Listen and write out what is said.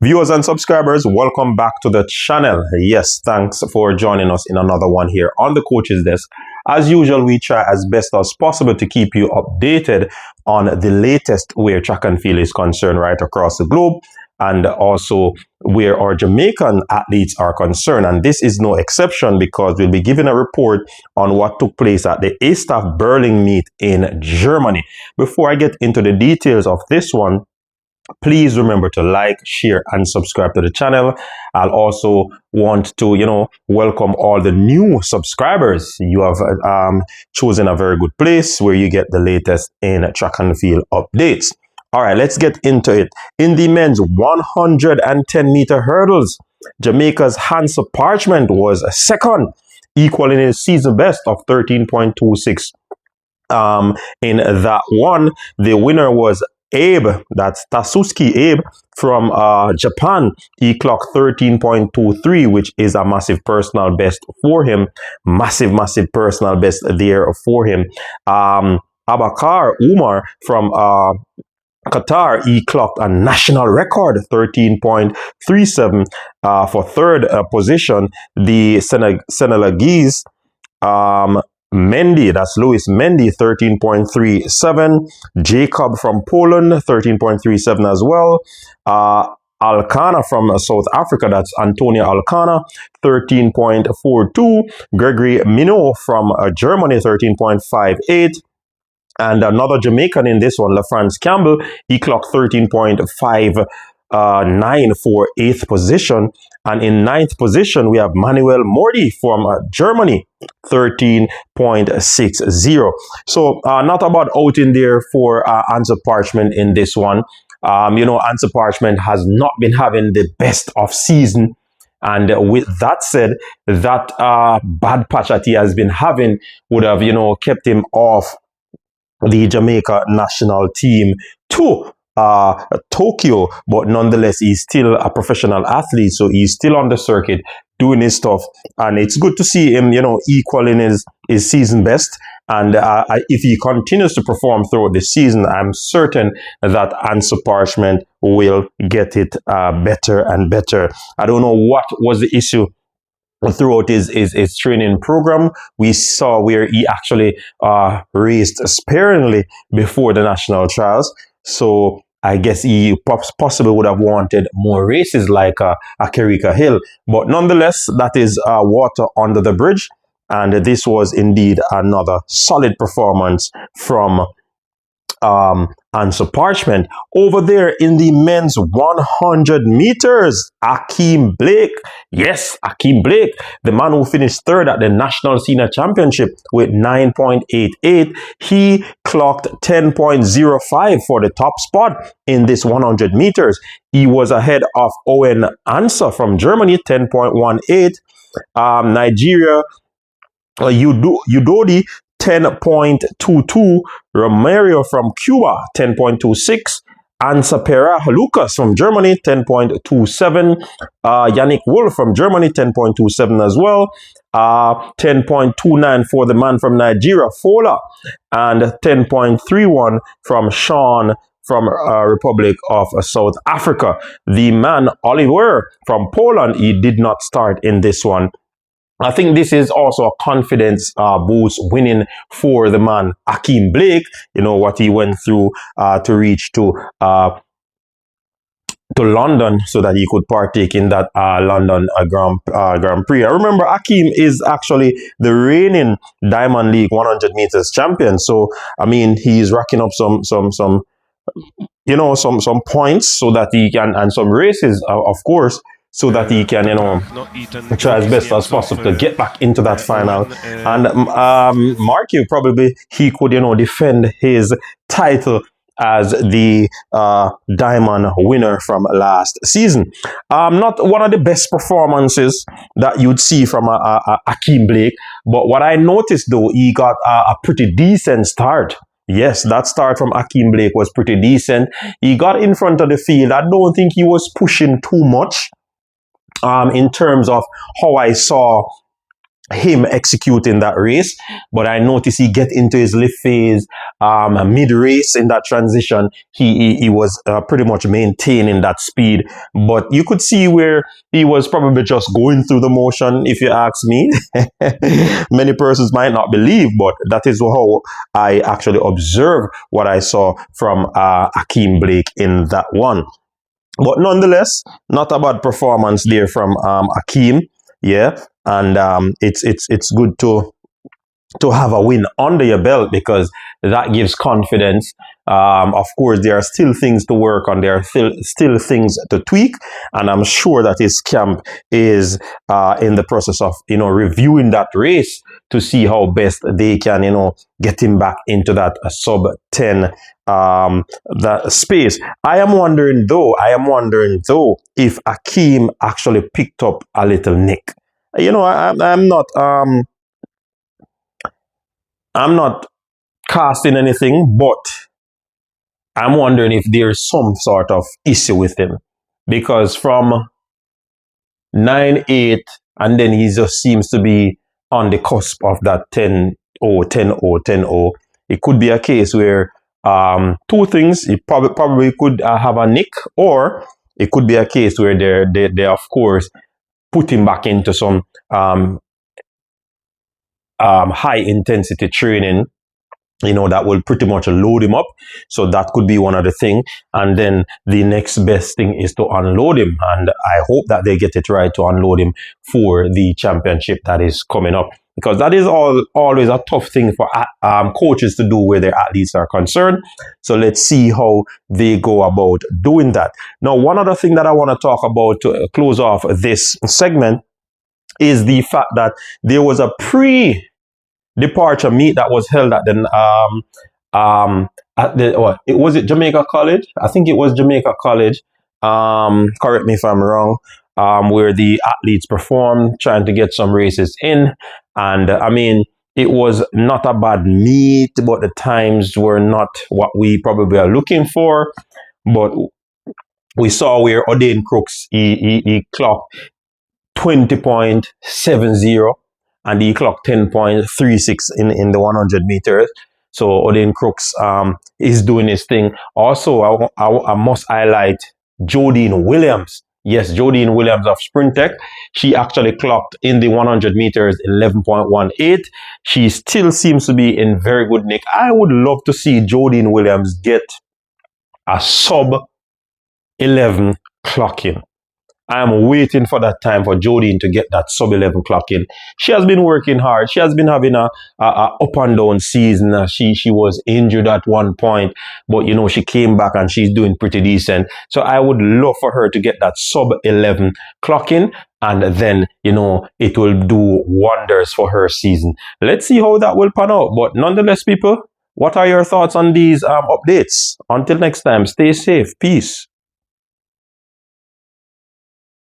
Viewers and subscribers, welcome back to the channel. Yes, thanks for joining us in another one here on the Coach's Desk. As usual, we try as best as possible to keep you updated on the latest where track and field is concerned right across the globe, and also where our Jamaican athletes are concerned. And this is no exception, because we'll be giving a report on what took place at the A-Staff Berlin meet in Germany. Before I get into the details of this one, please remember to like, share, and subscribe to the channel. I'll also want to, welcome all the new subscribers. You have chosen a very good place where you get the latest in track and field updates. All right, let's get into it. In the men's 110-meter hurdles, Jamaica's Hans Parchment was second, equaling his season best of 13.26. In that one, the winner was Abe, that's Tasuski Abe from Japan. He clocked 13.23, which is a massive personal best for him. Massive personal best there for him. Abakar Umar from Qatar, he clocked a national record, 13.37 for third position. The Senegalese, Mendy, that's Louis Mendy, 13.37. Jacob from Poland, 13.37 as well. Alcana from South Africa, that's Antonio Alcana, 13.42. Gregory Minot from Germany, 13.58. And another Jamaican in this one, LaFrance Campbell, he clocked 13.59 for 8th position. And in 9th position, we have Manuel Mordi from Germany, 13.60. So not a bad outing there for Answer Parchment in this one. Answer Parchment has not been having the best of season. And with that said, that bad patch that he has been having would have, kept him off the Jamaica national team to Tokyo, but nonetheless, he's still a professional athlete, so he's still on the circuit doing his stuff, and it's good to see him, equaling his season best. And if he continues to perform throughout the season, I'm certain that Answer Parchment will get it better and better. I don't know what was the issue throughout his training program. We saw where he actually raced sparingly before the national trials. So I guess he possibly would have wanted more races like a Kerika Hill. But nonetheless, that is water under the bridge. And this was indeed another solid performance from Answer Parchment. Over there in the men's 100 meters, Ackeem Blake. Yes, Ackeem Blake, the man who finished third at the National Senior Championship with 9.88. He clocked 10.05 for the top spot in this 100 meters. He was ahead of Owen Ansah from Germany, 10.18. Nigeria, Udodi, 10.22. Romario from Cuba, 10.26. Ansapera Lucas from Germany, 10.27. Yannick Wolf from Germany, 10.27 as well. 10.29 for the man from Nigeria, Fola. And 10.31 from Sean from Republic of South Africa. The man, Oliver from Poland, he did not start in this one. I think this is also a confidence boost winning for the man Ackeem Blake. What he went through to reach to London so that he could partake in that London Grand Prix. I remember Ackeem is actually the reigning Diamond League 100 meters champion. So I mean, he's racking up some points so that he can, and some races, of course, so that he can, try as best as possible to get back into that final. And Mark, probably he could, defend his title as the diamond winner from last season. Not one of the best performances that you'd see from Ackeem Blake, but what I noticed though, he got a pretty decent start. Yes, that start from Ackeem Blake was pretty decent. He got in front of the field. I don't think he was pushing too much. In terms of how I saw him executing that race, but I noticed he get into his lift phase mid race in that transition. He was pretty much maintaining that speed, but you could see where he was probably just going through the motion. If you ask me, many persons might not believe, but that is how I actually observed what I saw from Ackeem Blake in that one. But nonetheless, not a bad performance there from Ackeem. Yeah, and it's good to have a win under your belt because that gives confidence. Of course, there are still things to work on. There are still things to tweak, and I'm sure that his camp is in the process of reviewing that race to see how best they can get him back into that sub 10 that space. I am wondering though if Ackeem actually picked up a little nick. I'm not casting anything, but I'm wondering if there's some sort of issue with him. Because from 9-8, and then he just seems to be on the cusp of that 10-0. It could be a case where two things, he probably could have a nick, or it could be a case where they of course, put him back into some high intensity training, that will pretty much load him up. So that could be one of the things. And then the next best thing is to unload him. And I hope that they get it right to unload him for the championship that is coming up. Because that is always a tough thing for coaches to do where their athletes are concerned. So let's see how they go about doing that. Now, one other thing that I want to talk about to close off this segment is the fact that there was a pre-departure meet that was held at was it Jamaica College? I think it was Jamaica College. Correct me if I'm wrong. Where the athletes performed, trying to get some races in, and I mean, it was not a bad meet, but the times were not what we probably are looking for. But we saw where Odin Crooks he clocked 20.70 and he clocked 10.36 in the 100 meters. So Odin Crooks is doing his thing. Also, I must highlight Jodine Williams. Yes, Jodine Williams of Sprintech. She actually clocked in the 100 meters 11.18. She still seems to be in very good nick. I would love to see Jodine Williams get a sub 11 clocking. I am waiting for that time for Jodine to get that sub 11 clock in. She has been working hard. She has been having a up and down season. She was injured at one point, but she came back and she's doing pretty decent. So I would love for her to get that sub 11 clock in, and then it will do wonders for her season. Let's see how that will pan out. But nonetheless, people, what are your thoughts on these updates? Until next time, stay safe. Peace.